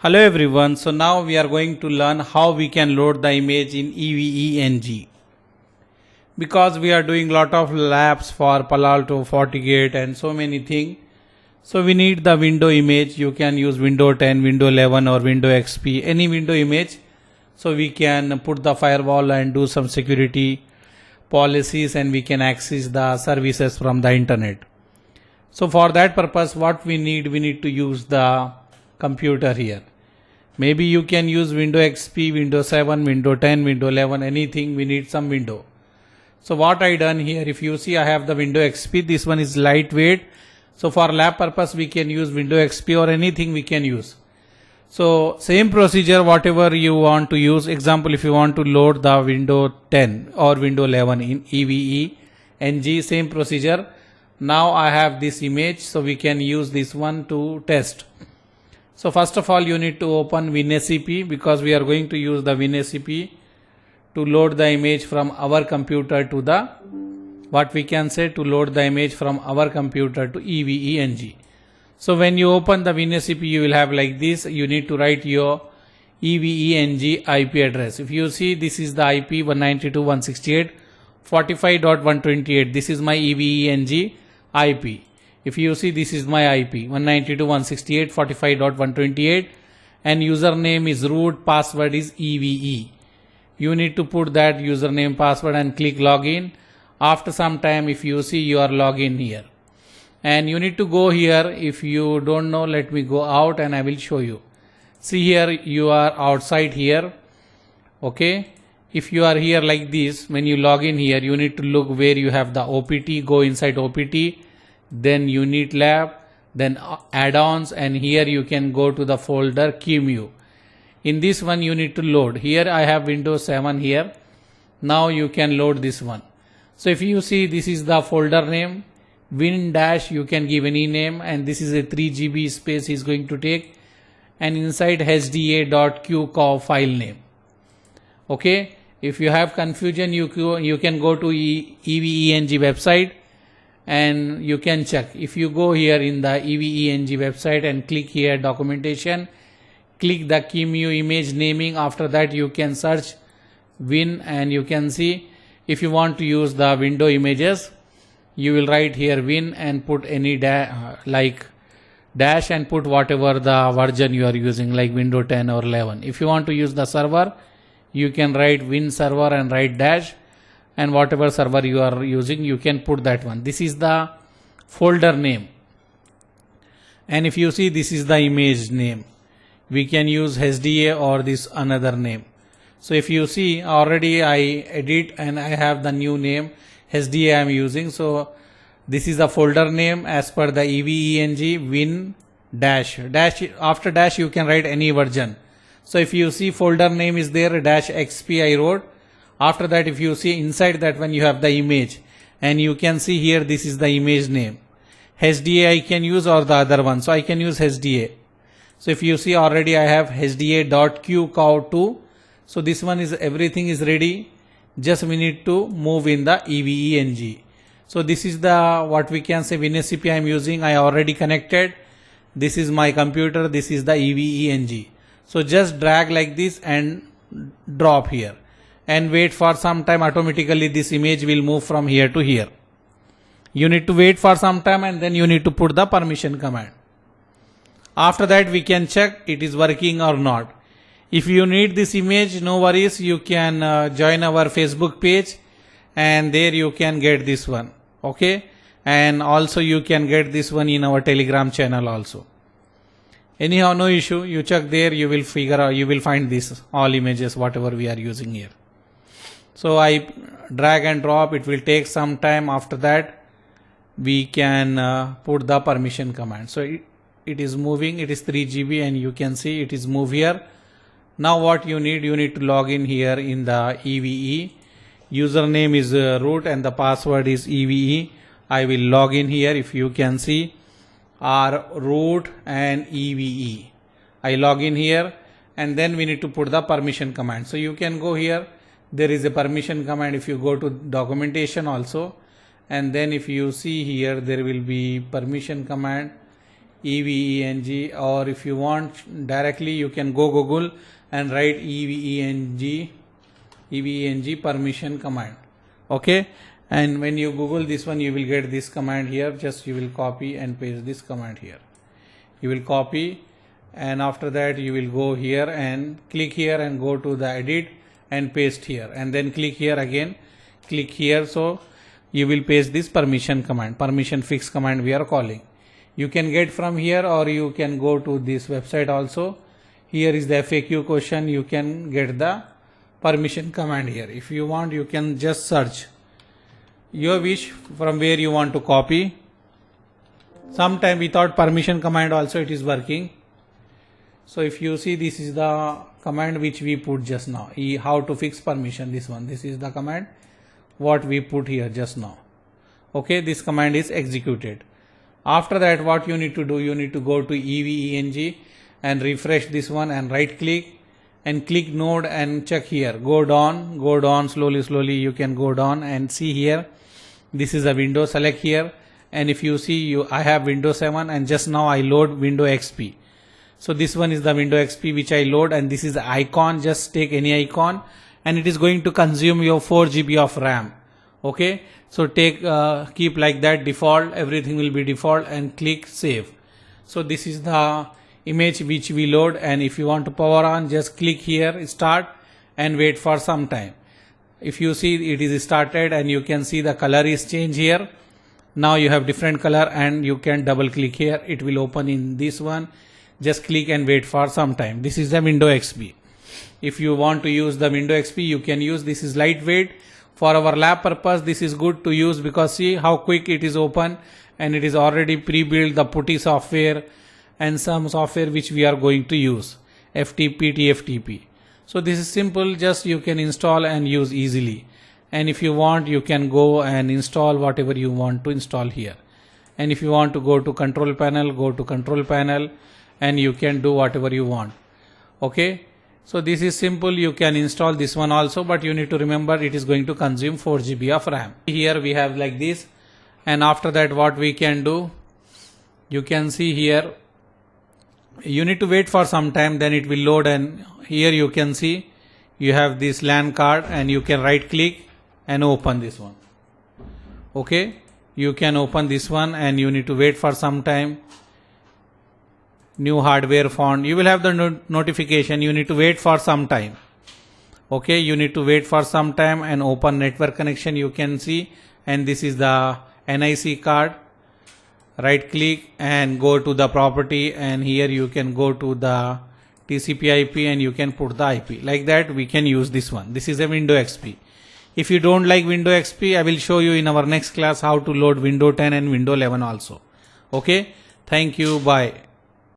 Hello everyone, so now we are going to learn how we can load the image in EVE-NG. Because we are doing lot of labs for Palo Alto, FortiGate and so many things. So we need the window image. You can use Windows 10, Windows 11 or Windows XP, any window image. So we can put the firewall and do some security policies and we can access the services from the internet. So for that purpose what we need to use the computer here. Maybe you can use Windows XP, Windows 7, Windows 10, Windows 11, anything. We need some window. So what I done here, if you see I have the Windows XP, this one is lightweight. So for lab purpose we can use Windows XP or anything we can use. So same procedure whatever you want to use. Example, if you want to load the Windows 10 or Windows 11 in EVE-NG, same procedure. Now I have this image, so we can use this one to test. So first of all you need to open WinSCP because we are going to use the WinSCP to load the image from our computer to the to load the image from our computer to EVE-NG. So when you open the WinSCP you will have like this. You need to write your EVE-NG IP address. If you see, this is the IP 192.168.45.128. This is my EVE-NG IP. If you see, this is my IP 192.168.45.128 and username is root, password is EVE. You need to put that username, password and click login. After some time, if you see, you are login here and you need to go here. If you don't know, let me go out and I will show you. See here, you are outside here. Okay, if you are here like this, when you log in here, you need to look where you have the OPT. Go inside OPT, then unit lab, then add-ons, and here you can go to the folder QEMU. In this one you need to load. Here I have Windows 7 here. Now you can load this one. So if you see, this is the folder name, win dash, you can give any name, and this is a 3 GB space is going to take, and inside hda.qcow file name. Okay, if you have confusion you can go to EVE-NG website and you can check. If you go here in the EVE-NG website and click here documentation, click the QEMU image naming. After that you can search Win and you can see. If you want to use the window images, you will write here Win and put any like dash and put whatever the version you are using, like Windows 10 or 11. If you want to use the server, you can write Win server and write dash, and whatever server you are using you can put that one. This is the folder name, and if you see, this is the image name. We can use HDA or this another name. So if you see, already I edit and I have the new name HDA I am using. So this is the folder name as per the EVE-NG Win dash. After dash you can write any version. So if you see, folder name is there, dash XP I wrote. After that, if you see, inside that one you have the image, and you can see here this is the image name. HDA I can use or the other one. So I can use HDA. So if you see, already I have hda.qcow2. So this one is, everything is ready. Just we need to move in the EVE-NG. So this is the what we can say WinSCP I am using. I already connected. This is my computer. This is the EVE-NG. So just drag like this and drop here and wait for some time. Automatically this image will move from here to here. You need to wait for some time and then you need to put the permission command. After that we can check it is working or not. If you need this image, no worries, you can join our Facebook page and there you can get this one. Okay, and also you can get this one in our Telegram channel also. Anyhow, no issue, you check there, you will figure out, you will find this all images whatever we are using here. So I drag and drop, it will take some time. After that we can put the permission command. So it is moving, it is 3 GB and you can see it is move here. Now what you need to log in here in the EVE. Username is root and the password is EVE. I will log in here. If you can see, are root and EVE. I log in here and then we need to put the permission command. So you can go here, there is a permission command. If you go to documentation also, and then if you see here, there will be permission command. EVENG, or if you want directly you can go Google and write EVENG permission command. Okay, and when you Google this one you will get this command here. Just you will copy and paste this command here. You will copy, and after that you will go here and click here and go to the edit and paste here, and then click here again, click here. So you will paste this permission command, permission fix command we are calling. You can get from here, or you can go to this website also. Here is the FAQ question. You can get the permission command here. If you want, you can just search your wish from where you want to copy. Sometime without permission command also it is working. So if you see, this is the command which we put just now. How to fix permission, this one. This is the command what we put here just now. Okay, this command is executed. After that, what you need to do, you need to go to EVENG and refresh this one and right click and click node and check here. Go down slowly you can go down and see here. This is a window. Select here, and if you see, I have Windows 7 and just now I load Windows XP. So this one is the Windows XP which I load, and this is the icon. Just take any icon and it is going to consume your 4 GB of RAM. Okay, so take keep like that default, everything will be default, and click save. So this is the image which we load, and if you want to power on, just click here start and wait for some time. If you see, it is started and you can see the color is changed here. Now you have different color, and you can double click here, it will open in this one. Just click and wait for some time. This is the Windows XP. If you want to use the Windows XP, you can use. This is lightweight. For our lab purpose, this is good to use because see how quick it is open, and it is already pre-built the putty software and some software which we are going to use, FTP, TFTP. So this is simple, just you can install and use easily. And if you want, you can go and install whatever you want to install here. And if you want to go to control panel, go to control panel, and you can do whatever you want. Okay. So this is simple. You can install this one also, but you need to remember it is going to consume 4 GB of RAM. Here we have like this, and after that what we can do, you can see here, you need to wait for some time, then it will load, and here you can see you have this LAN card, and you can right click and open this one. Okay, you can open this one, and you need to wait for some time. New hardware found, you will have the notification. You need to wait for some time. Okay, you need to wait for some time and open network connection. You can see, and this is the NIC card. Right click and go to the property, and here you can go to the TCP IP and you can put the IP. Like that we can use this one. This is a Windows XP. If you don't like Windows XP, I will show you in our next class how to load Windows 10 and Windows 11 also. Okay, thank you, bye.